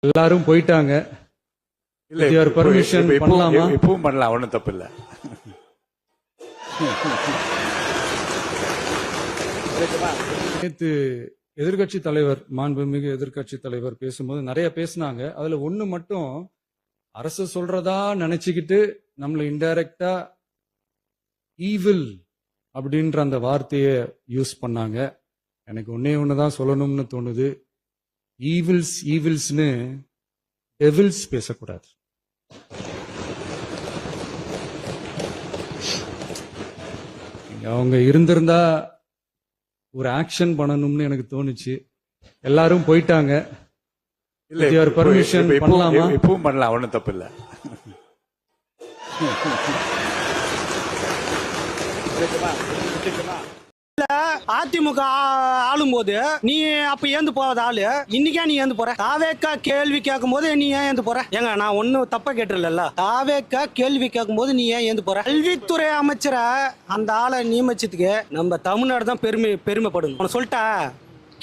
எல்லாரும் போயிட்டாங்க. இல்ல With your permission பண்ணலாமா? இப்பவும் பண்ணலாம், ஒன்றும் தப்பு இல்லை. நேத்து எதிர்கட்சி தலைவர், மாண்புமிகு எதிர்கட்சி தலைவர் பேசும்போது நிறைய பேசினாங்க. அதுல ஒண்ணு மட்டும் அரசு சொல்றதா நினைச்சுக்கிட்டு நம்மள இன்டைரக்டா ஈவில் அப்படின்ற அந்த வார்த்தையை யூஸ் பண்ணாங்க. எனக்கு ஒன்னே ஒண்ணுதான் சொல்லணும்னு தோணுது. ஈவில்ஸ்னு டெவில்ஸ் பேசக்கூடாது. அவங்க இருந்திருந்தா ஒரு ஆக்ஷன் பண்ணணும்னு எனக்கு தோணுச்சு. எல்லாரும் போயிட்டாங்க. இல்ல With your permission பண்ணலாமா? இப்பவும் பண்ணலாம், ஒன்றும் தப்பு இல்லை. அதிமுக ஆளும்போது நீ அப்ப ஏந்து போகாத ஆளு இன்னைக்கே நீ ஏந்து போற. தாவேக்கா கேள்வி கேட்கும் போது நீ ஏன் ஏந்து போற? ஏங்க நான் ஒன்னும் தப்பா கேட்டுல. தாவேக்கா கேள்வி கேட்கும் போது நீ ஏன் ஏந்து போற? கல்வித்துறை அமைச்சரை அந்த ஆளை நியமிச்சதுக்கு நம்ம தமிழ்நாடு தான் பெருமைப்படணும். சொல்லிட்டா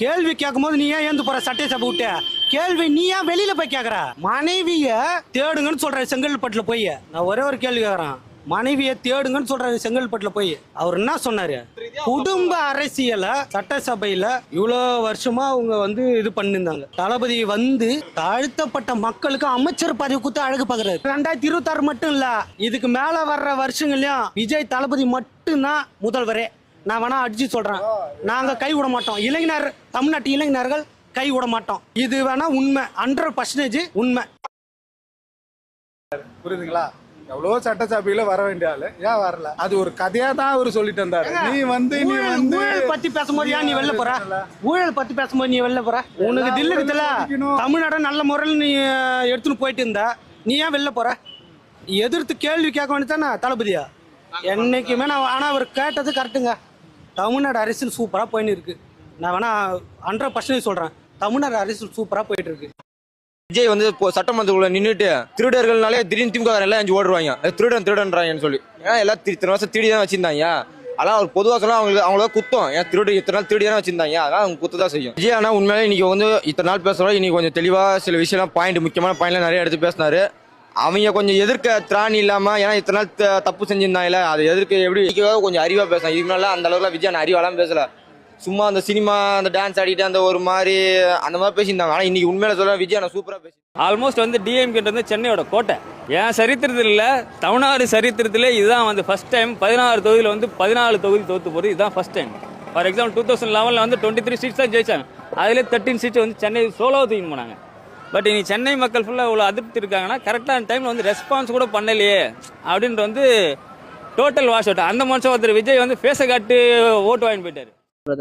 கேள்வி கேட்கும் போது நீ ஏன் ஏந்து போற? சட்டசபை விட்டு கேள்வி நீ ஏன் வெளியில போய் கேக்குற? மனைவிய தேடுங்கன்னு சொல்ற செங்கல்பட்டுல போய். நான் ஒரே ஒரு கேள்வி கேக்குறேன், மனைவியை தேடுங்கன்னு சொல்றாரு செங்கல்பட்டுல போய். அவர் என்ன சொன்னாரு? குடும்ப அரசியல சட்டசபையில இவ்வளவு வருஷமா அவங்க இது பண்ணிருந்தாங்க. தளபதி தாழ்த்தப்பட்ட மக்களுக்கு அமைச்சர் பதவி கொடுத்து அழகு பாக்குறாரு. 2026 மட்டும் இல்ல, இதுக்கு மேல வர்ற வருஷங்களையும் விஜய் தளபதி மட்டும்தான் முதல்வரே. நான் வேணா அடிச்சு சொல்றேன், நாங்க கை விட மாட்டோம். தமிழ்நாட்டு இளைஞர்கள் கை விட மாட்டோம். இது வேணா உண்மை, 100% உண்மை. புரியுதுங்களா? எவ்வளோ சட்டசபையில வர வேண்டிய ஆளு ஏன் வரல? அது ஒரு கதையா தான் அவரு சொல்லிட்டு இருந்தாரு. நீ ஊழல் பத்தி பேசும்போது ஏன் நீ வெளில போற? ஊழல் பத்தி பேசும்போது நீ வெளில போற? உனக்கு தில்லுக்குதுல தமிழ்நாடு நல்ல முறையில் நீ எடுத்துன்னு போயிட்டு இருந்த, நீ ஏன் வெளில போற? எதிர்த்து கேள்வி கேட்க வேண்டியதானே தளபதியா? என்னைக்குமே நான் ஆனா அவர் கேட்டது கரெக்டுங்க. தமிழ்நாடு அரசியல் சூப்பரா போயின்னு இருக்கு. நான் வேணா 100% சொல்றேன், தமிழ்நாடு அரசியல் சூப்பரா போயிட்டு இருக்கு. விஜய் சட்டமன்றத்துக்குள்ள நின்றுட்டு திருடர்கள்னாலே திடீர்னு திமுக எல்லாம் அஞ்சு ஓடுவாங்க, திருடன்றாங்கன்னு சொல்லி. ஏன்னா எல்லாம் இத்தனை வருஷம் திருடி தான் வச்சிருந்தாங்க. அதெல்லாம் அவர் பொதுவாக சொன்னா அவங்கள குத்தம். ஏன் இத்தனை நாள் திருடி தான் வச்சிருந்தாங்க, அதெல்லாம் அவங்க குத்த தான் செய்யும். விஜய் ஆனால் உண்மையிலே இன்னைக்கு இத்தனை நாள் பேசுறோம், இன்னைக்கு கொஞ்சம் தெளிவாக சில விஷயம்லாம் முக்கியமான பாயிண்ட்லாம் நிறைய எடுத்து பேசினாரு. அவங்க கொஞ்சம் எதிர்க்க திராணி இல்லாம, ஏன்னா இத்தனை நாள் தப்பு செஞ்சிருந்தாங்கல்ல, அதை எதிர்க்க எப்படி கொஞ்சம் அறிவா பேசலாம். இதுக்கு முன்னால அந்த அளவுக்கு விஜய் அறிவாலாம் பேசல. சும்மா அந்த சினிமா அந்த டான்ஸ் ஆடிட்டு அந்த ஒரு மாதிரி அந்த மாதிரி பேசியிருந்தாங்க. ஆனால் இன்னைக்கு உண்மையில சொல்ல விஜய் நான் சூப்பராக பேசி ஆல்மோஸ்ட் டிஎம்கே சென்னையோட கோட்டை. ஏன் சரித்திரத்தில் இல்லை, தமிழ்நாடு சரித்திரத்திலே இதுதான் ஃபர்ஸ்ட் டைம் 16 தொகுதியில் 14 தொகுதி தோத்து போகிறது. இதுதான் first time. For example 2011 23 seats தான் ஜெயிச்சாங்க. அதிலே 13 சீட்ஸ் சென்னை சோலோவை தூக்கி போனாங்க. பட் இன்னைக்கு சென்னை மக்கள் ஃபுல்லாக இவ்வளோ அதிருப்தி இருக்காங்கன்னா கரெக்டான டைமில் ரெஸ்பான்ஸ் கூட பண்ணலையே அப்படின்ற டோட்டல் வாஷ் அவுட். அந்த மனுஷன் ஒருத்தர் விஜய் ஃபேஸை காட்டு ஓட்டு வாங்கி போயிட்டாரு.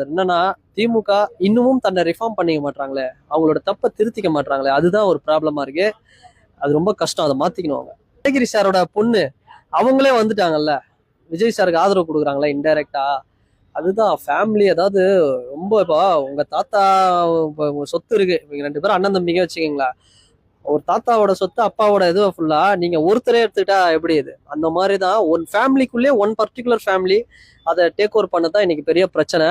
என்னன்னா திமுக இன்னமும் தன்னை ரிஃபார்ம் பண்ணிக்க மாட்டாங்களே, அவங்களோட தப்பை திருத்திக்க மாட்டாங்களே, அதுதான் ஒரு ப்ராப்ளமா இருக்கு. அது ரொம்ப கஷ்டம், அதை மாத்திக்கணும். அவங்க விஜயகிரி சாரோட பொண்ணு அவங்களே வந்துட்டாங்கல்ல, விஜய் சாருக்கு ஆதரவு கொடுக்குறாங்களே இன்டைரக்டா. அதுதான் ஃபேமிலி. அதாவது ரொம்ப இப்போ உங்க தாத்தா சொத்து இருக்கு, இவங்க 2 பேரும் அண்ணன் தம்பிங்க வச்சுக்கீங்களா, ஒரு தாத்தாவோட சொத்து அப்பாவோட இதுவை ஃபுல்லா நீங்க ஒருத்தரே எடுத்துக்கிட்டா எப்படி? இது அந்த மாதிரிதான் ஒன் ஃபேமிலிக்குள்ளே ஒன் பர்டிகுலர் ஃபேமிலி அதை டேக் ஓவர் பண்ணதான் இன்னைக்கு பெரிய பிரச்சனை.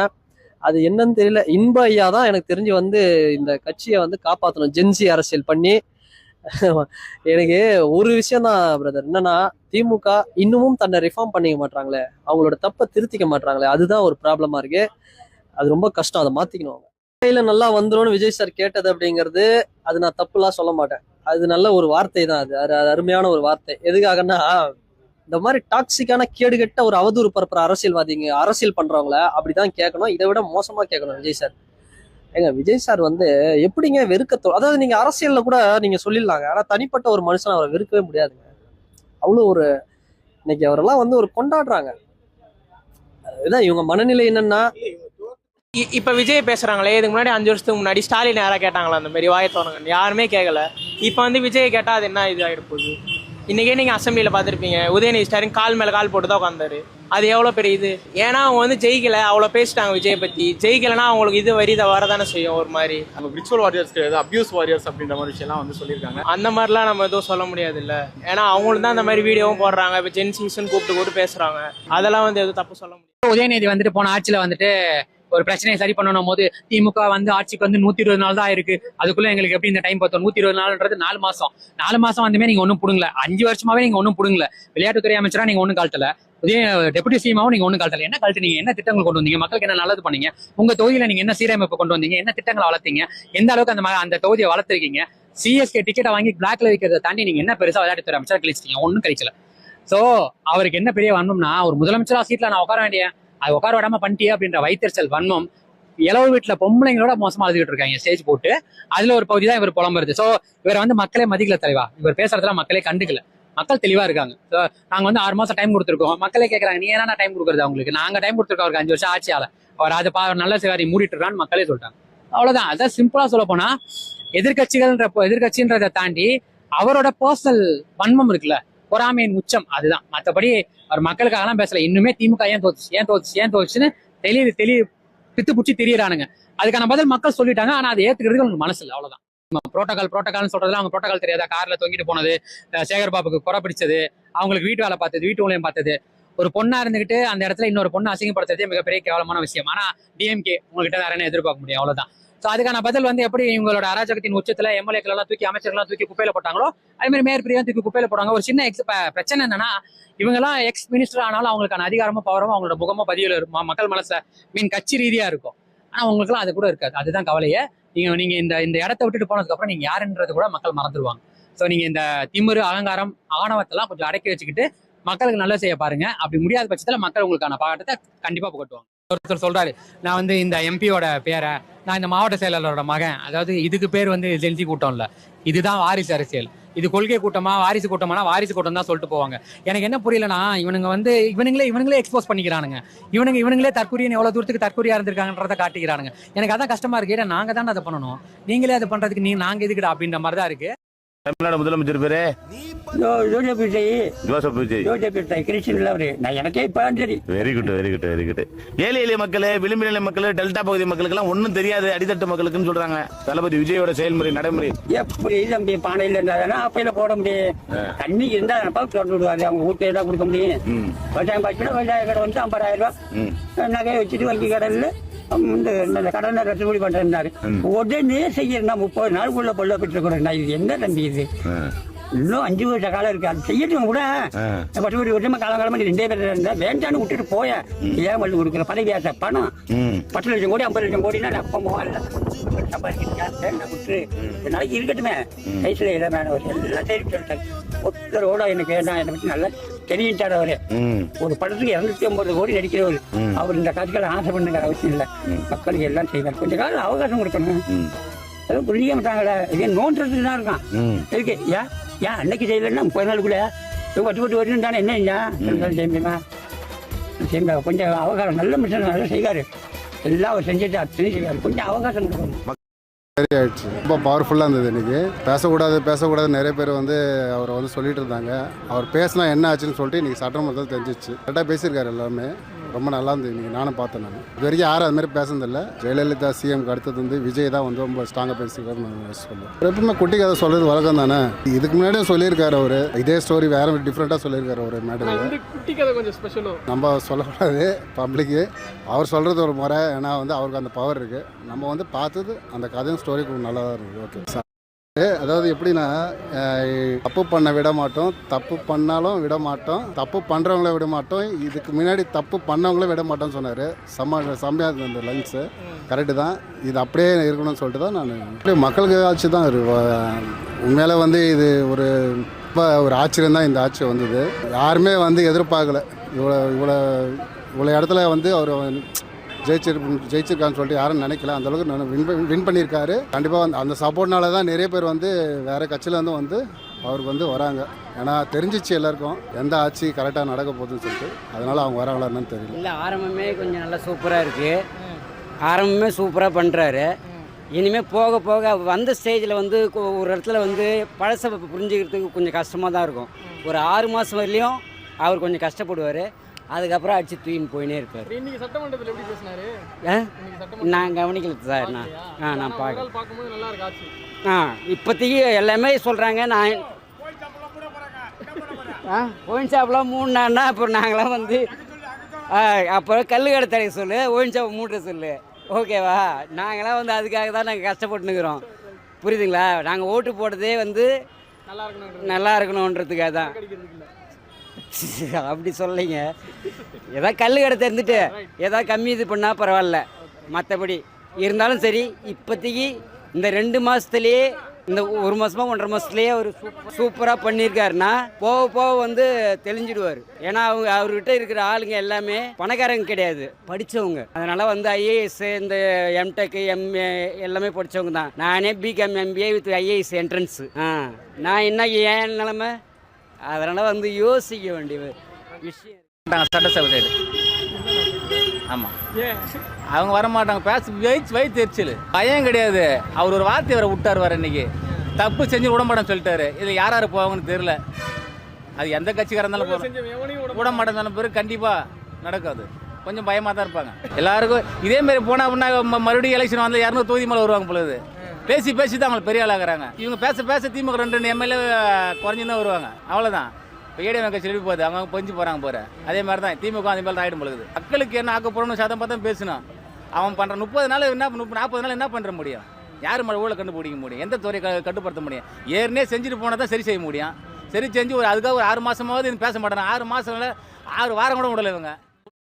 அது என்னன்னு தெரியல. இன்ப ஐயா தான் எனக்கு தெரிஞ்சு இந்த கட்சியை காப்பாற்றணும், ஜென்சி அரசியல் பண்ணி. எனக்கு ஒரு விஷயம் தான் பிரதர், என்னன்னா திமுக இன்னமும் தன்னை ரிஃபார்ம் பண்ணிக்க மாட்டாங்களே, அவங்களோட தப்பை திருத்திக்க மாட்டாங்களே, அதுதான் ஒரு ப்ராப்ளமா இருக்கு. அது ரொம்ப கஷ்டம், அதை மாத்திக்கணும். கையில நல்லா வந்துரும்னு விஜய் சார் கேட்டது அப்படிங்கிறது அது நான் தப்புலாம் சொல்ல மாட்டேன். அது நல்ல ஒரு வார்த்தை தான், அது அருமையான ஒரு வார்த்தை. எதுக்காகன்னா இந்த மாதிரி டாக்ஸிக்கான கேடுகட்ட ஒரு அவதூறு பரப்புற அரசியல்வாதிங்க அரசியல் பண்றவங்கள அப்படிதான் கேட்கணும். இதை விட மோசமா கேட்கணும் விஜய் சார். ஏங்க விஜய் சார் எப்படிங்க அதாவது நீங்க அரசியல்ல கூட நீங்க சொல்லிடலாங்க, ஆனா தனிப்பட்ட ஒரு மனுஷன் அவரை வெறுக்கவே முடியாதுங்க. அவ்வளவு ஒரு இன்னைக்கு அவரெல்லாம் ஒரு கொண்டாடுறாங்க. இதுதான் இவங்க மனநிலை. என்னன்னா இப்ப விஜய் பேசுறாங்களே, இதுக்கு முன்னாடி 5 வருஷத்துக்கு முன்னாடி ஸ்டாலின் யாரா கேட்டாங்களா அந்த மாதிரி வாயத்தோணுங்க? யாருமே கேட்கல. இப்ப விஜய் கேட்டா அது என்ன இது ஆகிட போகுது? இன்னைக்கே நீங்க அசம்பிளியில பாத்திருப்பீங்க, உதயநிதி ஸ்டாலின் கால் மேல கால் போட்டு தான் உட்காந்தாரு. அது எவ்வளவு பெரிய இது. ஏன்னா அவங்க ஜெயிக்கல, அவ்வளவு பேசிட்டாங்க விஜய் பத்தி. ஜெயிக்கலன்னா அவங்களுக்கு இது வரி இதை வரதானே செய்யும். ஒரு மாதிரி விர்ச்சுவல் வாரியர்ஸ் கிடையாது, அபியூஸ் வாரியர்ஸ் அப்படின்ற மாதிரி விஷயம்லாம் சொல்லியிருக்காங்க. அந்த மாதிரிலாம் நம்ம எதுவும் சொல்ல முடியாது இல்ல. ஏன்னா அவங்களுக்கு தான் அந்த மாதிரி வீடியோவும் போடுறாங்க, இப்ப ஜென்சிங்ஸ் கூப்பிட்டு பேசுறாங்க. அதெல்லாம் எதுவும் தப்பு சொல்ல முடியாது. உதயநிதி போன ஆட்சியில ஒரு பிரச்சனையை சரி பண்ணணும் போது திமுக வந்து ஆட்சிக்கு வந்து 120 நாள் தான் இருக்கு, அதுக்குள்ள எங்களுக்கு எப்படி இந்த டைம் பார்த்தோம்? 120 நாள்ன்றது 4 மாசம் வந்துமே நீங்க ஒன்றும் புடுங்கல, 5 வருஷமாவே நீங்க ஒன்றும் புடுங்கல. விளையாட்டுத்துறை அமைச்சரா நீங்க ஒன்றும் கழட்டல, இதே டெபுட்டி சிஎமாவும் நீங்க ஒன்றும் கழட்டல. என்ன கழட்டுனீங்க? என்ன திட்டங்கள் கொண்டு வந்தீங்க? மக்களுக்கு என்ன நல்லது பண்ணீங்க? உங்க தொகுதியில நீங்க என்ன சீரமைப்பு கொண்டு வந்தீங்க? என்ன திட்டங்களை வளர்த்தீங்க? எந்த அளவுக்கு அந்த தொகுதியை வளர்த்துருக்கீங்க? சிஎஸ்கே டிக்கெட்டை வாங்கி பிளாக்ல வைக்கிறத தாண்டி நீங்க என்ன பெருசா விளையாட்டுத்துறை அமைச்சரா கழிச்சிட்டீங்க? ஒன்றும் கழிச்சல. சோ அவருக்கு என்ன பெரிய வன்மம்னா, ஒரு முதலமைச்சரா சீட்ல நான் உட்கார வேண்டிய, அது உட்கார விடாம பண்ணிட்டியே அப்படின்ற வைத்தறிச்சல் வன்மம். இளவு வீட்டுல பொம்பளைங்களோட மோசமா எழுதிட்டு இருக்காங்க ஸ்டேஜ் போட்டு. அதுல ஒரு பகுதி தான் இவர் புலம்புறது. சோ இவர் வந்து மக்களே மதிக்கல தலைவா, இவர் பேசுறதுல மக்களே கண்டுக்கல. மக்கள் தெளிவா இருக்காங்க. நாங்க வந்து 6 மாசம் டைம் கொடுத்துருக்கோம், மக்களே கேட்கறாங்க நீ என்ன டைம் கொடுக்குறது அவங்களுக்கு? நாங்க டைம் கொடுத்துருக்கோம் அவருக்கு 5 வருஷம் ஆட்சியால, அவர் அதை நல்ல சிவாரி மூடிட்டு இருக்கான்னு மக்களே சொல்லிட்டாங்க. அவ்வளவுதான். அதான் சிம்பிளா சொல்ல போனா எதிர்கட்சின்றதை தாண்டி அவரோட பர்சனல் வன்மம் இருக்குல்ல, பொறாமையின் உச்சம், அதுதான். மற்றபடி அவர் மக்களுக்காகலாம் பேசல. இன்னுமே திமுக ஏன் தோச்சுன்னு பித்து புடிச்சு தெரியறானுங்க. அதுக்கான பதில் மக்கள் சொல்லிட்டாங்க. ஆனா அதை ஏத்துக்கிறதுக்கு உங்களுக்கு மனசு இல்லை, அவ்வளவுதான். புரோட்டோகால் சொல்றதுல அவங்க புரோட்டோகால் தெரியாதா? கார்ல தொங்கிட்டு போனது, சேகர் பாபுக்கு குறை பிடிச்சது, அவங்களுக்கு வீட்டு வேலை பார்த்தது, வீட்டு ஊழியம் பார்த்தது, ஒரு பொண்ணா இருந்துகிட்டு அந்த இடத்துல இன்னொரு பொண்ணு அசிங்கப்படுத்துறதே மிகப்பெரிய கேவலமான விஷயம். ஆனா டிஎம்கே உங்ககிட்ட வேற என்ன எதிர்பார்க்க முடியும்? அவ்வளவுதான். ஸோ அதுக்கான பதில் வந்து எப்படி இவங்களோட அராஜகத்தின் உச்சத்துல எம்எல்ஏக்கள் எல்லாம் தூக்கி, அமைச்சர்கள்லாம் தூக்கி குப்பையில போட்டாங்களோ அதே மாதிரி மேயர் பிரியா தூக்கி குப்பையில போட்டாங்க. ஒரு சின்ன பிரச்சனை என்னன்னா, இவங்க எல்லாம் எக்ஸ் மினிஸ்டர் ஆனாலும் அவங்களுக்கான அதிகாரமும் பவரும் அவங்களோட முகமோ பதிவுல இருக்கும், மக்கள் மனச கட்சி ரீதியா இருக்கும். ஆனா உங்களுக்குலாம் அது கூட இருக்காது. அதுதான் கவலையே. நீங்க இந்த இடத்த விட்டுட்டு போனதுக்கு அப்புறம் நீங்க யாருன்றது கூட மக்கள் மறந்துடுவாங்க. ஸோ நீங்க இந்த திமிரு, அகங்காரம், ஆணவத்தெல்லாம் கொஞ்சம் அடக்கி வச்சுக்கிட்டு மக்களுக்கு நல்ல செய்ய பாருங்க. அப்படி முடியாத பட்சத்துல மக்கள் உங்களுக்கான பாட்டத்தை கண்டிப்பா புகட்டுவாங்க. ஒருத்தர் சொல்றாரு, நான் வந்து இந்த எம்பியோட பேரை, நான் இந்த மாவட்ட செயலாளரோட மகன், அதாவது இதுக்கு பேர் வந்து ஜென்சி கூட்டம் இல்ல, இதுதான் வாரிசு அரசியல். இது கொள்கை கூட்டமா வாரிசு கூட்டமானா வாரிசு கூட்டம் தான் சொல்லிட்டு போவாங்க. எனக்கு என்ன புரியலன்னா, இவனுங்களே எக்ஸ்போஸ் பண்ணிக்கிறானுங்க. இவனுங்களே தற்கொலைன்னு எவ்வளவு தூரத்துக்கு தற்கொலையா இருந்திருக்காங்கன்றத காட்டிக்கிறானுங்க. எனக்கு அதான் கஷ்டமா இருக்கு. ஏன்னா நாங்க தானே அதை பண்ணணும், நீங்களே அதை பண்றதுக்கு நாங்க எதுக்குடா அப்படின்ற மாதிரி தான் இருக்கு. தமிழ்நாடு முதலமைச்சர் பேரு வெரி குட். ஏழை எளிய மக்கள், விளிம்பு நிலை மக்கள், டெல்டா பகுதி மக்களுக்கு எல்லாம் ஒன்னும் தெரியாது, அடித்தட்டு மக்களுக்குன்னு சொல்றாங்க. தளபதி விஜயோட செயல்முறை நடைமுறை எப்படி தம்பி? பானையில இருந்தா அப்பையில போட முடியும், தண்ணி இருந்தா திறந்து விடுவாரு. அவங்க வீட்டுல தான் கொடுக்க முடியும். விவசாயம் பார்த்தீங்கன்னா விவசாய கடை வந்து 50,000 ரூபாய் நகையை வச்சுட்டு வங்கி கடல்ல கடனை கட்டுப்படி பண்றாரு. உடனே செய்யணும் 30 நாளுக்குள்ள பொருளை பெற்றுக்கூட. இது என்ன தம்பி இது? இன்னும் 5 வருஷ காலம் இருக்கு, அது செய்யட்டும் கூட. 10 வருஷமா காலகாலமா 2 பேர் இருந்தா வேண்டான்னு விட்டுட்டு போய. ஏன் மல்லு கொடுக்குற பதவியாச பணம் 10 லட்சம் கோடி 50 லட்சம் கோடினா அப்பமோ இல்ல விட்டு நாளைக்கு இருக்கட்டுமே. வயசுல இளமையானவர் எல்லாம் சரி சொல்லிட்டாரு. ஒருத்தரோட எனக்கு வேண்டாம், என்னை பற்றி நல்லா தெரிஞ்சுட்டார் அவரு. ஒரு படத்துக்கு 250 கோடி நடிக்கிறவர் அவர். இந்த காட்சிகளை ஆசை பண்ணுங்கிற அவசியம் இல்லை, மக்களுக்கு எல்லாம் செய்வார். கொஞ்ச காலம் அவகாசம் கொடுக்கணும். அதுவும் புரிய மாட்டாங்களே, இதே நோன்றதுக்கு தான் இருக்கான். இருக்கு ஏன் அன்னைக்கு செய்யலன்னா 30 நாளுக்குள்ள 10 வருஷம் தானே என்ன செய்ய முடியுமா? செய்ய கொஞ்சம் அவகாசம். நல்ல மிஷன் நல்லா செய்வாரு, எல்லாம் அவர் செஞ்சுட்டு அத்தனை செய்வார். கொஞ்சம் அவகாசம் கொடுக்கணும். சரி ஆயிடுச்சு. ரொம்ப பவர்ஃபுல்லாக இருந்தது இன்னைக்கு. பேசக்கூடாது நிறைய பேர் வந்து அவரை வந்து சொல்லிட்டு இருந்தாங்க. அவர் பேசினா என்ன ஆச்சுன்னு சொல்லிட்டு இன்னைக்கு சட்டமன்றத்தில் தெரிஞ்சிச்சு. கரெக்டாக பேசியிருக்காரு எல்லாமே. ரொம்ப நல்லா இருந்தது இன்னைக்கு. நானும் பார்த்தேன். நான் இது வரைக்கும் யாரும் அது மாதிரி பேசுனதில்லை. ஜெயலலிதா சிஎம்க்கு அடுத்தது வந்து விஜய் தான் வந்து ரொம்ப ஸ்ட்ராங்காக பேசியிருக்காருன்னு நான் சொல்லுவேன். எப்பவுமே குட்டி கதை சொல்கிறது வழக்கம் தானே. இதுக்கு முன்னாடியும் சொல்லியிருக்காரு அவர். இதே ஸ்டோரி வேற டிஃப்ரெண்ட்டாக சொல்லியிருக்காரு அவர் மேடல். குட்டி கதை கொஞ்சம் ஸ்பெஷலோ நம்ம சொல்லக்கூடாது பப்ளிக்கு. அவர் சொல்கிறது ஒரு முறை. ஏன்னா வந்து அவருக்கு அந்த பவர் இருக்குது. நம்ம வந்து பார்த்தது அந்த கதையும் ஸ்டோரி நல்லா தான் இருக்குது. Okay sir. அதாவது எப்படின்னா, தப்பு பண்ண விட மாட்டோம், தப்பு பண்ணாலும் விட மாட்டோம், தப்பு பண்ணுறவங்கள விட மாட்டோம், இதுக்கு முன்னாடி தப்பு பண்ணவங்கள விட மாட்டோம்னு சொன்னார். செம்மையாக இருந்தது அந்த லைன்ஸு. கரெக்டு தான். இது அப்படியே இருக்கணும்னு சொல்லிட்டு தான் நான் அப்படியே மக்களுக்கு ஆட்சி தான். உண்மையில வந்து இது ஒரு ஆச்சரியம் தான். இந்த ஆட்சி வந்தது யாருமே வந்து எதிர்பார்க்கல. இவ்வளோ இடத்துல வந்து அவர் ஜெயிச்சிருக்கான்னு சொல்லிட்டு யாரும் நினைக்கல. அந்தளவுக்கு வின் பண்ணியிருக்காரு. கண்டிப்பாக அந்த சப்போர்ட்னால தான் நிறைய பேர் வந்து வேறு கட்சியிலேருந்து வந்து அவருக்கு வந்து வராங்க. ஏன்னா தெரிஞ்சிச்சு எல்லாருக்கும் எந்த ஆட்சி கரெக்டாக நடக்க போகுதுன்னு சொல்லிட்டு. அதனால் அவங்க வராங்களா என்னன்னு தெரியல. இல்லை, ஆரம்பமே கொஞ்சம் நல்லா சூப்பராக இருக்குது. ஆரம்பமே சூப்பராக பண்ணுறாரு. இனிமேல் போக போக வந்த ஸ்டேஜில் வந்து ஒரு இடத்துல வந்து பழசை புரிஞ்சுக்கிறதுக்கு கொஞ்சம் கஷ்டமாக தான் இருக்கும். ஒரு 6 மாதம் வரலையும் அவர் கொஞ்சம் கஷ்டப்படுவார். அதுக்கப்புறம் அடிச்சு தூக்கின்னு போயினே இருப்பார். இன்னைக்கு சட்டமன்றத்தில் எப்படி பேசினாரு? நான் கவனிக்கல சார். நான் பார்க்கும்போது நல்லா இருக்கு ஆட்சி. இப்போதைக்கு எல்லாமே சொல்கிறாங்க. நான் ஒயின் ஷாப்லாம் 3 நாள்னா அப்புறம் நாங்களாம் வந்து அப்புறம் கல் கடை தடை சொல்லு, ஒயின் ஷாப் மூட்டை சொல்லு, ஓகேவா? நாங்களாம் வந்து அதுக்காக தான் நாங்கள் கஷ்டப்பட்டுனுக்குறோம், புரியுதுங்களா? நாங்கள் ஓட்டு போட்டதே வந்து நல்லா இருக்கணுன்றதுக்காக தான். அப்படி சொல்லிங்க, ஏதாவது கல் கடை தெரிஞ்சுட்டு ஏதாவது கம்மி இது பண்ணால் பரவாயில்ல, மற்றபடி இருந்தாலும் சரி. இப்போதைக்கு இந்த 2 மாதத்துலேயே, இந்த 1 மாதமாக 1.5 மாதத்துலேயே அவர் சூப்பராக பண்ணியிருக்காருன்னா போக போக வந்து தெளிஞ்சிடுவார். ஏன்னா அவர்கிட்ட இருக்கிற ஆளுங்க எல்லாமே பணக்காரங்க கிடையாது, படித்தவங்க. அதனால் வந்து ஐஏஎஸ், இந்த எம்டெக், எம்ஏ எல்லாமே படித்தவங்க தான். நானே BCom MBA with IAS entrance. நான் என்ன ஏன் நிலைமை, அதனால் வந்து யோசிக்க வேண்டிய விஷயம். சட்டசபை சைடு ஆமாம், அவங்க வரமாட்டாங்க. வயிற்று எரிச்சல், பயம் கிடையாது. அவர் ஒரு வார்த்தை வர விட்டார் வர, இன்னைக்கு தப்பு செஞ்சு விடமாட்டேன்னு சொல்லிட்டாரு. இதில் யார் யார் போவாங்கன்னு தெரியல. அது எந்த கட்சிக்கார இருந்தாலும் போகிறோம், விடமாட்டேன் பிறகு கண்டிப்பாக நடக்காது. கொஞ்சம் பயமாக தான் இருப்பாங்க எல்லாருக்கும். இதேமாரி போனால் அப்படின்னா மறுபடியும் எலெக்ஷன் வந்து 200 தொகுதி மேலே வருவாங்க பொழுது. பேசி தான் அவங்களுக்கு பெரிய ஆளாகிறாங்க. இவங்க பேச திமுக 2 எம்எல்ஏ குறைஞ்சி தான் வருவாங்க, அவ்வளோதான். இப்போ ஏடிஎம் கட்சி எழுப்பி போகுது, அவங்க பொஞ்சு போகிறாங்க போகிற. அதே மாதிரி தான் திமுக அதே மாதிரி தான் ஆகிடும் பொழுது. மக்களுக்கு என்ன ஆக்க போகணும்னு சதம் பார்த்தா பேசணும். அவன் பண்ணுற 30 நாள் என்ன, 40 நாள் என்ன பண்ணுற முடியும்? யார் மேலே ஊழலை கண்டுபிடிக்க முடியும்? எந்த துறையை கட்டுப்படுத்த முடியும்? ஏற்கனவே செஞ்சுட்டு போனால் தான் சரி செய்ய முடியும். சரி செஞ்சு அதுக்காக ஒரு 6 மாதமாவது பேச மாட்டாங்க. 6 மாதம் 6 வாரம் கூட விடலை இவங்க.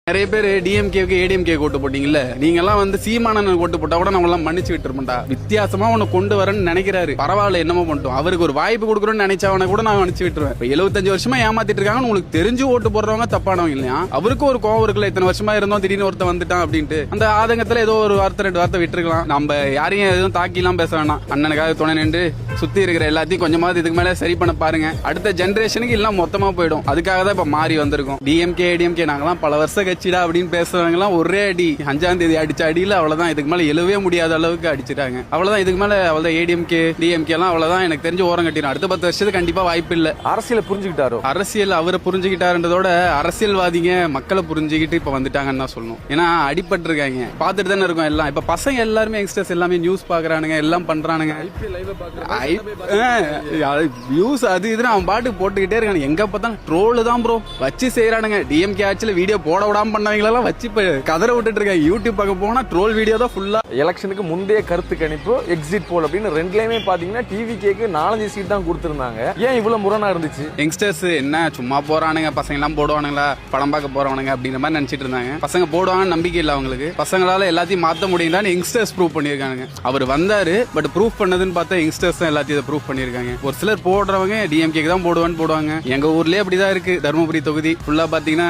நிறைய பேர் டிஎம்கேக்கு ஏடிஎம்கே ஓட்டு போட்டீங்கல்ல, நீங்கெல்லாம் வந்து சீமானன் ஓட்டு போட்டா கூட நம்மளாம் மன்னிச்சு விட்டுருப்போம்டா. வித்தியாசமா உன்னை கொண்டு வரேன்னு நினைக்கிறாரு, பரவாயில்ல என்னமோ பண்ணிட்டோம். அவருக்கு ஒரு வாய்ப்பு கொடுக்குறோன்னு நினைச்சவனை கூட நான் மன்னிச்சு விட்டுருவேன். இப்போ 75 வருஷமா ஏமாத்திட்டு இருக்காங்கன்னு உங்களுக்கு தெரிஞ்சு ஓட்டு போடுறவங்க தப்பானவங்க இல்லையா? அவருக்கு ஒரு கோவம் இருக்குல்ல, இத்தனை வருஷமா இருந்தோம் திடீர்னு ஒருத்தன் வந்துட்டான் அப்படின்ட்டு. அந்த ஆதங்கத்துல ஏதோ ஒரு வார்த்தை 2 வார்த்தை விட்டுருக்கலாம். நம்ம யாரையும் எதுவும் தாக்கிலாம் பேச வேணாம். அண்ணனுக்காக துணை நின்று சுத்தி இருக்கிற எல்லாத்தையும் கொஞ்சமாவது இதுக்கு மேல சரி பண்ண பாருங்க. அடுத்த ஜென்ரேஷனுக்கு எல்லாம் மொத்தமா போயிடும். அதுக்காக தான் இப்ப மாறி வந்திருக்கும். டிஎம்கே ஏடிஎம்கே நாங்களாம் பல வருஷ கட்சிடா அப்படின்னு பேசுறவங்கலாம் ஒரே அடி, 5ஆம் தேதி அடிச்ச அடியில அவ்வளவுதான். இதுக்கு மேல எழுவே முடியாத அளவுக்கு அடிச்சிட்டாங்க, அவ்வளவுதான். இதுக்கு மேல அவ்வளவுதான். ஏடிஎம்கே டிஎம்கே எல்லாம் அவ்வளவுதான். எனக்கு தெரிஞ்சு ஓரம் கட்டிடும். அடுத்த 10 வருஷத்துக்கு கண்டிப்பா வாய்ப்பு இல்ல. அரசியலை புரிஞ்சுக்கிட்டாரோ? அரசியல் அவரை புரிஞ்சுக்கிட்டாருன்றதோட அரசியல்வாதிங்க மக்களை புரிஞ்சுக்கிட்டு இப்ப வந்துட்டாங்கன்னு தான் சொல்லணும். ஏன்னா அடிபட்டு இருக்காங்க, பாத்துட்டு தானே இருக்கும் எல்லாம். இப்ப பசங்க எல்லாருமே யங்ஸ்டர்ஸ் எல்லாமே நியூஸ் பாக்குறானுங்க, எல்லாம் பண்றானுங்க. நியூஸ் அது இதுன்னு அவன் பாட்டுக்கு போட்டுக்கிட்டே இருக்கானு. எங்க பார்த்தாலும் ட்ரோல் தான் ப்ரோ வச்சு செய்யறானுங்க. டிஎம்கே ஆட்சியில வீடியோ போட விடாம பண்ணவங்களெல்லாம் வச்சு கதற விட்டுட்டு இருக்காங்க. யூடியூப் பார்க்க போனா ட்ரோல் வீடியோ தான் ஃபுல்லா. எலெக்ஷனுக்கு முந்தைய கருத்து கணிப்பு, எக்ஸிட் போல் அப்படின்னு 2லையுமே பாத்தீங்கன்னா டிவிகேக்கு 4 சீட் தான் கொடுத்திருந்தாங்க. ஏன் இவ்வளவு முரணா இருந்துச்சு? யங்ஸ்டர்ஸ் என்ன சும்மா போறானுங்க, பசங்க எல்லாம் போடுவானுங்களா, படம் பார்க்க போறவனுங்க அப்படின்ற மாதிரி நினைச்சிட்டு இருந்தாங்க. பசங்க போடுவாங்கன்னு நம்பிக்கை இல்லை அவங்களுக்கு. பசங்களால எல்லாத்தையும் மாத்த முடியும்னு யங்ஸ்டர்ஸ் ப்ரூவ் பண்ணிருக்காங்க. அவர் வந்தாரு, பட் ப்ரூவ் பண்ணதுன்னு பார்த்தா யங்ஸ்டர்ஸ் தான் எல்லாத்தையும் ப்ரூவ் பண்ணிருக்காங்க. ஒரு சிலர் போடுறவங்க டிஎம்கேக்கு தான் போடுவாங்க. எங்க ஊர்லயே அப்படிதான் இருக்கு. தருமபுரி தொகுதி ஃபுல்லா பாத்தீங்கன்னா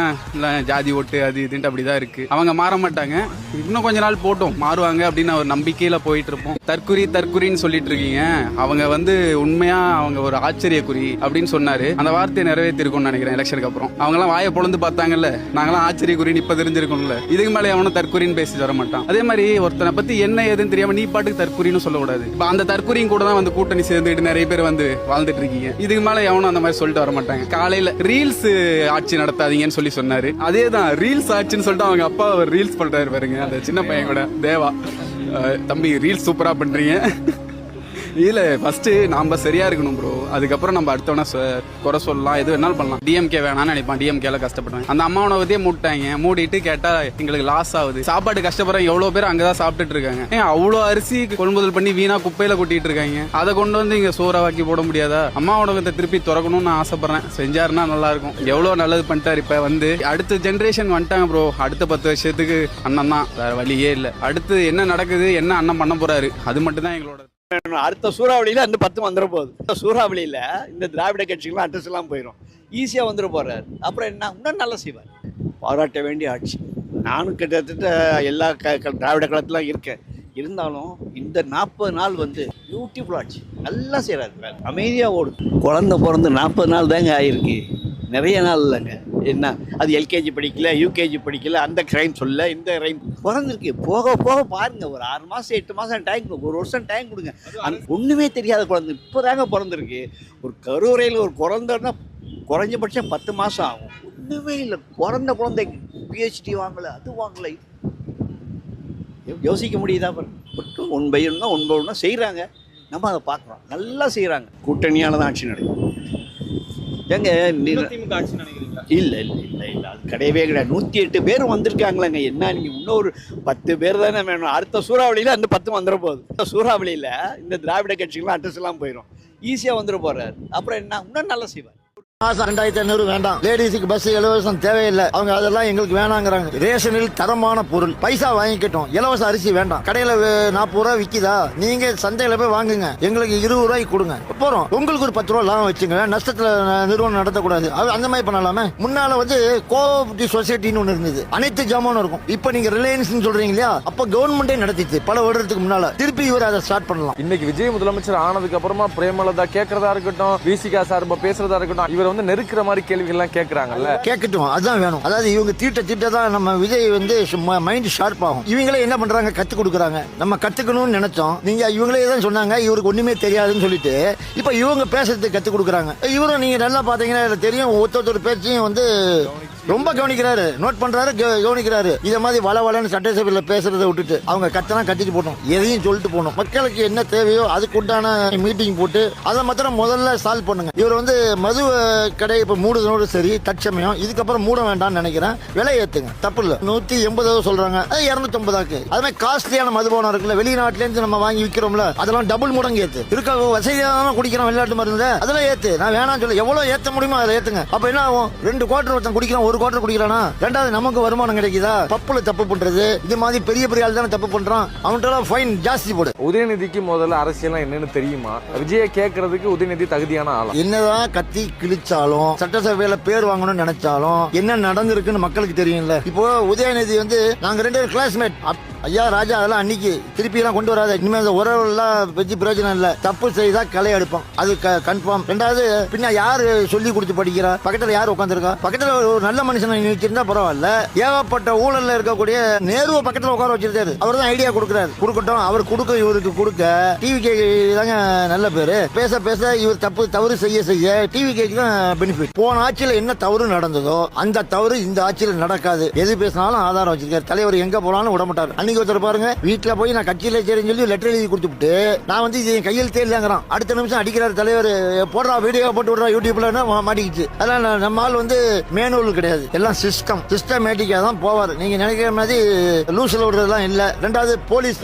ஜாதி ஓட்டு அது இதுன்ட்டு அப்படிதான் இருக்கு. அவங்க மாற மாட்டாங்க. இன்னும் கொஞ்ச நாள் போட்டோம், மாறுவாங்க அப்படின்னு ஒரு நம்பிக்கையில போயிட்டு இருப்போம். தற்குறின்னு சொல்லிட்டு இருக்கீங்க. அவங்க வந்து உண்மையா அவங்க ஒரு ஆச்சரியக்குறி அப்படின்னு சொன்னாரு. அந்த வார்த்தையை நிறைவேற்றிருக்கும்னு நினைக்கிறேன். எலெக்ஷனுக்கு அப்புறம் அவங்க எல்லாம் வாயை பொழந்து பார்த்தாங்கல்ல, நாங்களாம் ஆச்சரியக்குறின்னு இப்ப தெரிஞ்சிருக்கோம்ல. இதுக்கு மேலே அவனும் தற்குறின்னு பேசி வர மாட்டான். அதே மாதிரி ஒருத்தனை பத்தி என்ன ஏதுன்னு தெரியாம நீ பாட்டுக்கு தற்குறின்னு சொல்லக்கூடாது. இப்ப அந்த தற்குறியும் கூட தான் வந்து கூட்டணி சேர்ந்துட்டு நிறைய பேர் வந்து வாழ்ந்துட்டு இருக்கீங்க. இதுக்கு மேல எவனும் அந்த மாதிரி சொல்லிட்டு வர மாட்டாங்க. காலையில ரீல்ஸ் ஆட்சி நடத்தாதீங்கன்னு சொல்லி சொன்னாரு. அதேதான் ரீல்ஸ் ஆட்சின்னு சொல்லிட்டு அவங்க அப்பா அவர் ரீல்ஸ் பண்றாரு பாருங்க, அந்த சின்ன பையன் கூட. தேவா தம்பி ரீல்ஸ் சூப்பரா பண்றீங்க. இதுல ஃபர்ஸ்ட் நாம சரியா இருக்கணும் ப்ரோ, அதுக்கப்புறம் நம்ம அடுத்தவன குறை சொல்லலாம், எது வேணாலும் பண்ணலாம். டிஎம்கே வேணாம்னு நினைப்பான், டிஎம்கேல கஷ்டப்படுவாங்க. அந்த அம்மாவனை பத்தியே மூட்டாங்க, மூடிட்டு கேட்டா எங்களுக்கு லாஸ் ஆகுது. சாப்பாடு கஷ்டப்படுறாங்க, எவ்வளவு பேர் அங்கதான் சாப்பிட்டுட்டு இருக்காங்க. அவ்வளவு அரிசி கொள்முதல் பண்ணி வீணா குப்பையில கொட்டிட்டு இருக்காங்க. அதை கொண்டு வந்து இங்க சோறாக்கி போட முடியாதா? அம்மா உணவகத்தை திருப்பி திறக்கணும்னு நான் ஆசைப்படுறேன். செஞ்சாருன்னா நல்லா இருக்கும். எவ்வளவு நல்லது பண்ணிட்டாரு. இப்ப வந்து அடுத்த ஜென்ரேஷன் வந்துட்டாங்க ப்ரோ. அடுத்த 10 வருஷத்துக்கு அண்ணன் தான், வேற வழியே இல்ல. அடுத்து என்ன நடக்குது, என்ன அண்ணன் பண்ண போறாரு, அது மட்டும் தான் எங்களோட. அடுத்த சூறாவளியில அந்த 10 வந்துட போகுது. சூறாவளியில இந்த திராவிட கட்சிகளும் அட்ரஸ் எல்லாம் போயிடும், ஈஸியா வந்துட போறாரு. அப்புறம் என்ன, இன்னும் நல்லா செய்வார். பாராட்ட வேண்டிய ஆட்சி. நானும் கிட்டத்தட்ட எல்லா திராவிட களத்திலாம் இருக்கேன். இருந்தாலும் இந்த 40 நாள் வந்து பியூட்டிஃபுல் ஆட்சி. நல்லா செய்யறாரு, அமைதியா ஓடும். குழந்தை பிறந்து 40 நாள் தாங்க ஆயிருக்கு, நிறைய நாள் இல்லைங்க. என்ன அது எல்கேஜி படிக்கல, யூகேஜி படிக்கல, அந்த கிரைம் சொல்ல இந்த கிரைம் பிறந்திருக்கு. போக போக பாருங்க, ஒரு 6 மாதம் 8 மாதம் டைம் கொடுங்க, 1 வருஷம் டைம் கொடுங்க. ஒன்றுமே தெரியாத குழந்தை இப்போதாங்க பிறந்திருக்கு. ஒரு கருவறையில் ஒரு குழந்தைன்னா குறைஞ்சபட்சம் 10 மாதம் ஆகும். ஒன்றுமே இல்லை, பிறந்த குழந்தை பிஹெச்டி வாங்கலை, அது வாங்கலை. யோசிக்க முடியுதா பாருங்க. ஒன்பது செய்கிறாங்க, நம்ம அதை பார்க்குறோம். நல்லா செய்கிறாங்க. கூட்டணியால் தான் ஆட்சி நடக்கும். எங்க இல்லை இல்லை இல்லை, இல்லை, அது கிடையவே கிடையாது. 108 பேர் வந்திருக்காங்களேங்க. என்ன நீங்கள் இன்னொரு 10 பேர் தானே வேணும். அடுத்த சூறாவளியில் அந்த 10 வந்துட போகுது. சூறாவளியில் இந்த திராவிட கட்சிகள்லாம் அட்ரஸ் எல்லாம் போயிடும். ஈஸியாக வந்துட போறாரு. அப்புறம் என்ன இன்னும் நல்லா செய்வார். மாசம் 2500 வேண்டாம். லேடிஸுக்கு பஸ் இலவசம் தேவையில்லை. அவங்க அதெல்லாம் எங்களுக்கு வேணாங்கிறாங்க. ரேஷனில் தரமான பொருள், பைசா வாங்கிக்கிட்டோம். இலவச அரிசி வேண்டாம். கடையில 40 ரூபா விக்குதா, நீங்க சந்தையில போய் வாங்குங்க, எங்களுக்கு 20 ரூபாய்க்கு கொடுங்க, போறோம். உங்களுக்கு ஒரு 10 ரூபா லாபம் வச்சுங்க. நஷ்டத்துல நிறுவனம் நடத்தக்கூடாது. அந்த மாதிரி பண்ணலாமே. முன்னால கோஆபரேட்டிவ் சொசைட்டின்னு ஒண்ணு இருந்தது, அனைத்து ஜாமானும் இருக்கும். இப்ப நீங்க ரிலையன்ஸ் சொல்றீங்க இல்லையா, அப்ப கவர்மெண்டே நடத்திச்சு பல வருடத்துக்கு முன்னால. திருப்பி இவர் அதை ஸ்டார்ட் பண்ணலாம். இன்னைக்கு விஜய் முதலமைச்சர் ஆனதுக்கு அப்புறமா பிரேமலதா கேட்கறதா இருக்கட்டும், விசிகா சார்பா பேசுறதா இருக்கட்டும், இவர் நெருக்கிற மாதிரி கேள்விகள் எல்லாம் கேட்கறாங்கல்ல. கேட்கட்டும், அதுதான் வேணும். அதாவது இவங்க தீட்ட தான் நம்ம விஜய் மைண்ட் ஷார்ப் ஆகும். இவங்களே என்ன பண்றாங்க, கத்து கொடுக்குறாங்க. நம்ம கத்துக்கணும்னு நினைச்சோம், நீங்க இவங்களே தான் சொன்னாங்க இவருக்கு ஒண்ணுமே தெரியாதுன்னு சொல்லிட்டு இப்ப இவங்க பேசுறதுக்கு கத்து கொடுக்குறாங்க. இவரும் நீங்க நல்லா பாத்தீங்கன்னா தெரியும், ஒருத்தர் பேச்சையும் ரொம்ப கவனிக்கிறாரு, நோட் பண்றாரு, கவனிக்கிறாரு. இத மாதிரி வளவலன்னு சட்டசபையில பேசுறதை விட்டுட்டு அவங்க கத்தனா கத்திட்டு போட்டோம், எதையும் சொல்லிட்டு போகணும். மக்களுக்கு என்ன தேவையோ அதுக்கு உண்டான மீட்டிங் போட்டு அதை மாத்திரம் முதல்ல சால்வ் பண்ணுங்க. இவர் மது கடை இப்ப மூடுதோடு சரி, தற்சமயம் இதுக்கப்புறம் மூட வேண்டாம்னு நினைக்கிறேன். விலை ஏத்துங்க, தப்பு இல்ல. 180 சொல்றாங்க, அது 250. அது மாதிரி காஸ்ட்லியான மதுபானம் இருக்குல்ல, வெளிநாட்டுல இருந்து நம்ம வாங்கி விக்கிறோம்ல, அதெல்லாம் டபுள் முடங்கு ஏத்து. இருக்க வசதியான குடிக்கிறோம் வெளிநாட்டு மருந்து, அதெல்லாம் ஏத்து. நான் வேணாம்னு சொல்ல, எவ்வளவு ஏத்த முடியுமோ அதை ஏத்துங்க. அப்ப என்ன ஆகும், 2 குவார்டர் ஒருத்தன் குடிக்கிறான், 1 குவார்டர் குடிக்கிறானா, ரெண்டாவது நமக்கு வருமானம் கிடைக்குதா. பப்புல தப்பு பண்றது இது மாதிரி பெரிய பெரிய ஆள் தானே தப்பு பண்றான், அவன்கிட்ட ஃபைன் ஜாஸ்தி போடு. உதயநிதிக்கு முதல்ல அரசியல் என்னன்னு தெரியுமா? விஜய கேட்கறதுக்கு உதயநிதி தகுதியான ஆளா? என்னதான் கத்தி கிழிச்சாலும், சட்டசபையில பேர் வாங்கணும்னு நினைச்சாலும் என்ன நடந்திருக்குன்னு மக்களுக்கு தெரியும்ல. இப்போ உதயநிதி நாங்க 2 பேரும் கிளாஸ்மேட். ஐயா ராஜா, அதெல்லாம் அன்னைக்கு திருப்பி எல்லாம் கொண்டு வராது. இனிமே அந்த உறவுலாம் பற்றி பிரயோஜனம் இல்ல. தப்பு செய்தா களை எடுப்போம், அது கன்ஃபார்ம். ரெண்டாவது, பின்ன யாரு சொல்லி கொடுத்து படிக்கிறா, பக்கத்துல யாரு உட்காந்துருக்கா, பக்கத்துல ஒரு நல்ல மனுஷனை வச்சிருந்தா பரவாயில்ல. ஏகப்பட்ட ஊழல்ல இருக்கக்கூடிய நேருவை பக்கத்துல உட்கார வச்சிருக்காரு. அவர் தான் ஐடியா கொடுக்குறாரு. கொடுக்கட்டும், அவர் கொடுக்க இவருக்கு கொடுக்க டிவி தாங்க நல்ல பேரு. பேச பேச இவர் தவறு செய்ய டிவி கேக்கு தான் பெனிஃபிட். போன ஆட்சியில என்ன தவறு நடந்ததோ அந்த தவறு இந்த ஆட்சியில நடக்காது. எது பேசினாலும் ஆதாரம் வச்சிருக்காரு. தலைவர் எங்க போனாலும் விட மாட்டாரு. ஒருத்தர் பாருங்க, வீட்டுல போய் நான் கட்சியில சேருன்னு சொல்லி லெட்டர் எழுதி கொடுத்துட்டு, நான் இது என் கையெழுத்தே இல்லைங்கிறான். அடுத்த நிமிஷம் அடிக்கிறார் தலைவர், போடுறா வீடியோ போட்டு விடுறா யூடியூப்ல மாட்டிக்கிச்சு. அதெல்லாம் நம்ம ஆள் மேனுவல் கிடையாது, எல்லாம் சிஸ்டமேட்டிக்கா தான் போவார். நீங்க நினைக்கிற மாதிரி லூஸ்ல விடுறதுலாம் இல்ல. ரெண்டாவது, போலீஸ்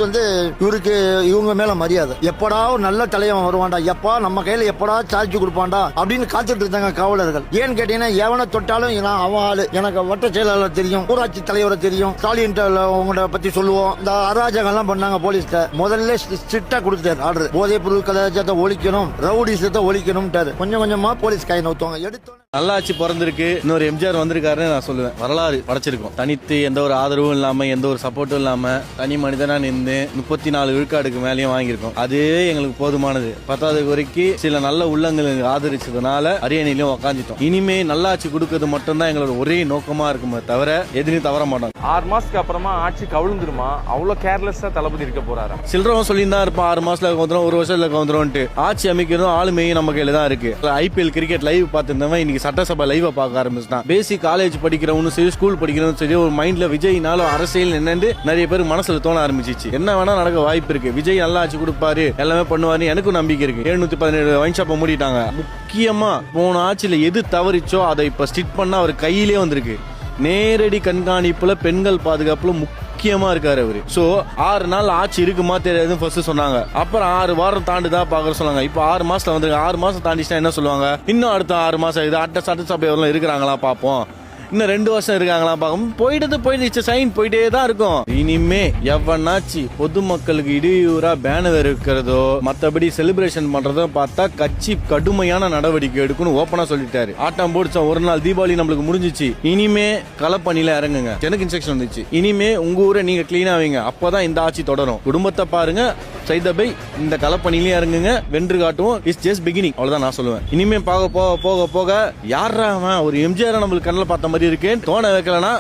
இவருக்கு இவங்க மேல மரியாதை. எப்படா ஒரு நல்ல தலைவன் வருவான்டா, எப்பா நம்ம கையில எப்படா சார்ஜ் கொடுப்பான்டா அப்படின்னு காத்துட்டு இருந்தாங்க காவலர்கள். ஏன்னு கேட்டீங்கன்னா, எவனை தொட்டாலும் நான் அவன் ஆளு. எனக்கு வட்ட செயலாளர் தெரியும், ஊராட்சி தலைவரை தெரியும், ஸ்டாலின் உங்களோட பத்தி சொல்லுவோம். இந்த அராஜகம்லாம் பண்ணாங்க போலீஸ்ட. முதல்ல ஸ்ட்ரிக்டா கொடுத்தாரு ஆர்டர், போதைப் பொருள் கலாச்சாரத்தை ஒழிக்கணும், ரவுடிசத்தை ஒழிக்கணும். கொஞ்சம் கொஞ்சமா போலீஸ் கை நோத்துவாங்க. எடுத்தோம் நல்லாட்சி பிறந்திருக்கு, இன்னொரு எம்ஜிஆர் வந்திருக்காருன்னு நான் சொல்லுவேன். வரலாறு படைச்சிருக்கோம். தனித்து எந்த ஒரு ஆதரவும் இல்லாம, எந்த ஒரு சப்போர்ட்டும் இல்லாம, தனி மனிதனா நின்று 34 விழுக்காடுக்கு மேலேயும் வாங்கியிருக்கோம். அதுவே எங்களுக்கு போதுமானது. 10வது வரைக்கும் சில நல்ல உள்ளங்கள் ஆதரிச்சதுனால அரியணையிலும் உக்காந்துட்டோம். இனிமே நல்லாட்சி கொடுக்கறது மட்டும்தான் எங்களோட ஒரே நோக்கமா இருக்குமே தவிர எதிரையும் தவற மாட்டோம். 6 மாசத்துக்கு அப்புறமா ஆட்சி கவிழ்ந்துருமா? அவ்வளவு கேர்லெஸ்ஸா தளபதி இருக்க போறாரா? சில்லறவன் சொல்லி தான் இருப்பான், 6 மாசத்துல வந்துடும், 1 வருஷத்துல வந்துடும். ஆட்சி அமைக்கிறதும் ஆளுமையும் நம்ம கையில தான் இருக்கு. IPL கிரிக்கெட் லைவ் பார்த்திருந்தவன் இன்னைக்கு சட்டசபை லைவ் பார்க்க ஆரம்பிச்சிட்டான். பேசிக் காலேஜ் படிக்கிறவனும் சரி, ஸ்கூல் படிக்கிறவனும் சரி, ஒரு மைண்ட்ல விஜய்னாலும் அரசியல் என்னன்னு நிறைய பேர் மனசுல தோண ஆரம்பிச்சிச்சு. என்ன வேணா நடக்க வாய்ப்பு இருக்கு. விஜய் நல்லா ஆட்சி கொடுப்பாரு, எல்லாமே பண்ணுவாரு, எனக்கும் நம்பிக்கை இருக்கு. 717 வைன் ஷாப்பை மூடிட்டாங்க. முக்கியமா போன ஆட்சியில எது தவறிச்சோ அதை இப்ப ஸ்டிட் பண்ண அவர் கையிலே வந்திருக்கு. நேரடி கண்காணிப்புல, பெண்கள் பாதுகாப்புல முக்கியமா இருக்காரு அவரு. சோ 6 நாள் ஆட்சி இருக்குமா தெரியாதுன்னு ஃபர்ஸ்ட் சொன்னாங்க. அப்புறம் 6 வாரம் தாண்டிதான் பாக்குற சொன்னாங்க. இப்ப 6 மாசத்துல வந்து 6 மாசம் தாண்டிச்சுன்னா என்ன சொல்லுவாங்க, இன்னும் அடுத்த 6 மாசம் இது சட்டசபை இருக்கிறாங்களா பாப்போம், இன்னும் 2 வருஷம் இருக்காங்களா பாக்கும். போயிடுச்சு, சைன் போயிட்டே தான் இருக்கும். இனிமே எவனாச்சு பொதுமக்களுக்கு இடையூறா பேனர் இருக்கிறதோ மத்தபடி செலிப்ரேஷன் பண்றதோ பார்த்தா கட்சி கடுமையான நடவடிக்கை எடுக்கணும் ஓப்பனா சொல்லிட்டாரு. ஆட்டம் போடுச்சா ஒரு நாள் தீபாவளி நம்மளுக்கு முடிஞ்சிச்சு. இனிமே களப்பணியில இறங்குங்க. எனக்கு இன்ஸ்ட்ரக்ஷன் வந்துச்சு, இனிமே உங்க ஊரை நீங்க கிளீனா வைங்க, அப்பதான் இந்த ஆட்சி தொடரும். குடும்பத்தை பாருங்க, சைதபை இந்த களப்பணியிலே இறங்குங்க, வென்று காட்டுவோம். இட்ஸ் ஜஸ்ட் பிகினிங், அவ்வளவுதான் நான் சொல்லுவேன். இனிமே போக போக யாரா ஒரு எம்ஜிஆர் நம்மளுக்கு கண்ணில் பார்த்த மாதிரி இருக்கேன் தோண வைக்கலனா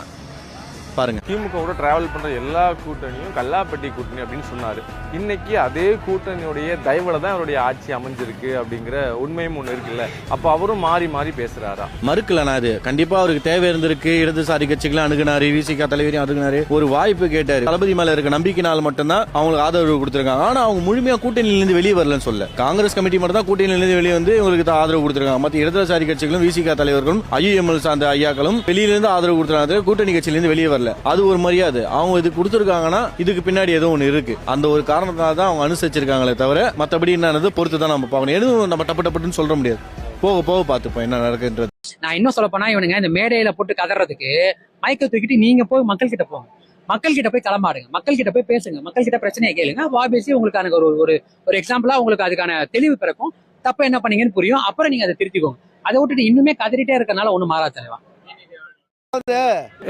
பாருங்க. திமுகவோட டிராவல் பண்ற எல்லா கூட்டணியும் கல்லாப்பட்டி கூட்டணி அப்படின்னு சொன்னாரு. இன்னைக்கு அதே கூட்டணியுடைய தயவுல தான் அவருடைய ஆட்சி அமைஞ்சிருக்கு அப்படிங்கிற உண்மையும் ஒண்ணு இருக்குல்ல. அப்ப அவரும் மாறி மாறி பேசுறாரா? மறுக்கலண்ணா, அது கண்டிப்பா அவருக்கு தேவை இருந்திருக்கு. இடதுசாரி கட்சிகளை அணுகுனாரு, விசிக தலைவரையும் அணுகுனாரு, ஒரு வாய்ப்பு கேட்டாரு. தளபதி மேல இருக்க நம்பிக்கையினால் மட்டும்தான் அவங்களுக்கு ஆதரவு கொடுத்திருக்காங்க. ஆனா அவங்க முழுமையா கூட்டணியிலிருந்து வெளியே வரலன்னு சொல்ல. காங்கிரஸ் கமிட்டி மட்டும் தான் கூட்டணியிலிருந்து வெளியே வந்து இவங்களுக்கு ஆதரவு கொடுத்திருக்காங்க. மற்ற இடதுசாரி கட்சிகளும் விசிக தலைவர்களும் ஐயுஎம்எல் சார்ந்த ஐயாக்களும் வெளியிலிருந்து ஆதரவு கொடுத்திருக்காங்க. கூட்டணி கட்சியிலிருந்து வெளியே வரல. அது ஒரு மரியாதை. அவங்க இது கொடுத்திருக்காங்கன்னா இதுக்கு பின்னாடி ஏதோ ஒன்று இருக்கு. அந்த ஒரு காரணத்தால தான் அவங்க அனுசரிச்சிருக்காங்களே தவிர மற்றபடி என்னது பொறுத்து தான் நம்ம பார்க்கணும். எதுவும் நம்ம டப்புன்னு சொல்ல முடியாது. போக போக பார்த்துப்போம் என்ன நடக்குன்றது. நான் இன்னும் சொல்ல போனா இவனுங்க இந்த மேடையில போட்டு கதறதுக்கு மைக்க தூக்கிட்டு நீங்க போய் மக்கள் கிட்ட போங்க, மக்கள் கிட்ட போய் களமாடுங்க, மக்கள் கிட்ட போய் பேசுங்க, மக்கள் கிட்ட பிரச்சனையை கேளுங்க. வாபேசி உங்களுக்கு ஒரு எக்ஸாம்பிளா உங்களுக்கு அதுக்கான தெளிவு பிறக்கும். தப்ப என்ன பண்ணீங்கன்னு புரியும். அப்புறம் நீங்க அதை திருத்திக்கோங்க. அதை விட்டுட்டு இன்னுமே கதறிட்டே இருக்கனால ஒண்ணும் மாறா தலைவா.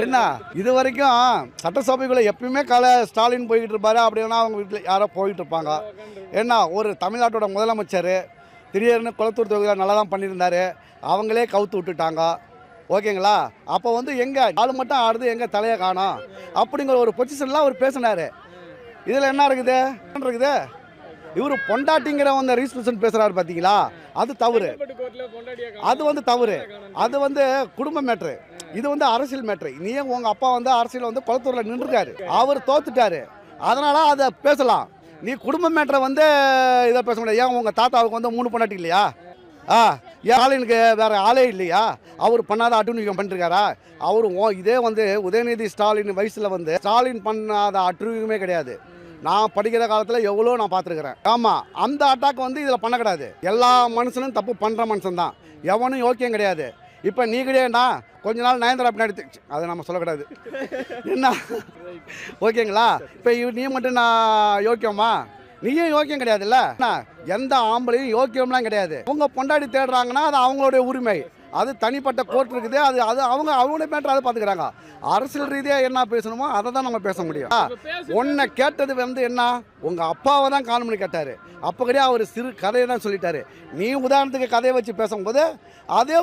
என்ன இது வரைக்கும் சட்டசபைக்குள்ள எப்பயுமே ஸ்டாலின் போய்கிட்டு இருப்பாரு. அப்படின்னா அவங்க வீட்டில் யாரோ போயிட்டு இருப்பாங்க. என்ன ஒரு தமிழ்நாட்டோட முதலமைச்சர் திடீர்னு குளத்தூர் தொகுதியில் நல்லா தான் பண்ணியிருந்தாரு. அவங்களே கவுத்து விட்டுட்டாங்க. ஓகேங்களா? அப்போ வந்து எங்கே ஆள் மட்டும் ஆடுது, எங்கே தலையை காணோம் அப்படிங்கிற ஒரு பொசிஷன்லாம் அவர் பேசினார். இதில் என்ன இருக்குது? இவர் பொண்டாட்டிங்கிற அந்த ரீசன் பேசுகிறாரு பார்த்தீங்களா? அது தவறு. அது வந்து தவறு. அது வந்து குடும்ப மேட்ரு. இது வந்து அரசியல் மேட்ரு. நீயே உங்கள் அப்பா வந்து அரசியல் வந்து குளத்தூரில் நின்றுருக்காரு. அவர் தோத்துட்டாரு. அதனால் அதை பேசலாம். நீ குடும்ப மேட்ரை வந்து இதை பேச முடியாது. ஏன் உங்கள் தாத்தாவுக்கு வந்து 3 பொண்டாட்டி இல்லையா? ஏன் ஸ்டாலினுக்கு வேறு ஆளே இல்லையா? அவர் பண்ணாத அட்டுவீகம் பண்ணிருக்காரா? அவரு இதே வந்து உதயநிதி ஸ்டாலின் வயசில் வந்து ஸ்டாலின் பண்ணாத அட்டுவீகமே கிடையாது. நான் படிக்கிற காலத்தில் எவ்வளோ நான் பார்த்துருக்குறேன். ஆமாம், அந்த அட்டாக் வந்து இதில் பண்ணக்கூடாது. எல்லா மனுஷனும் தப்பு பண்ணுற மனுஷன் தான். எவனும் யோக்கியம் கிடையாது. இப்போ நீ கிடையாண்டா கொஞ்ச நாள் நயன்தாரா பின்னாடி அதை நம்ம சொல்லக்கூடாது. என்ன ஓகேங்களா? இப்போ நீ மட்டும் நான் யோக்கியமா? நீயும் யோக்கியம் கிடையாதுல்ல. எந்த ஆம்பளையும் யோக்கியம்லாம் கிடையாது. அவங்க பொண்டாடி தேடுறாங்கன்னா அது அவங்களுடைய உரிமை. அது தனிப்பட்ட கோர்ட் இருக்குது. அது அது அவங்களுடைய மேட்டர் அதை பார்த்துக்கிறாங்க. அரசியல் ரீதியாக என்ன பேசணுமோ அதை தான் நம்ம பேச முடியும். உன்னை கேட்டது வந்து என்ன? உங்கள் அப்பாவை தான் காணணும்னு கேட்டார். அப்போ கிடையாது, அவர் சிறு கதையை தான் சொல்லிட்டாரு. நீ உதாரணத்துக்கு கதையை வச்சு பேசும்போது அதே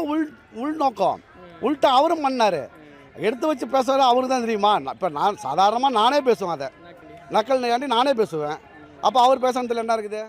உள்நோக்கம் உள்ட்ட அவரும் பண்ணார். எடுத்து வச்சு பேசுறது அவருக்கு தான் தெரியுமா? இப்போ நான் சாதாரணமாக நானே பேசுவேன். அதை நக்கல் நானே பேசுவேன். அப்போ அவர் பேசுறதுல என்ன இருக்குது?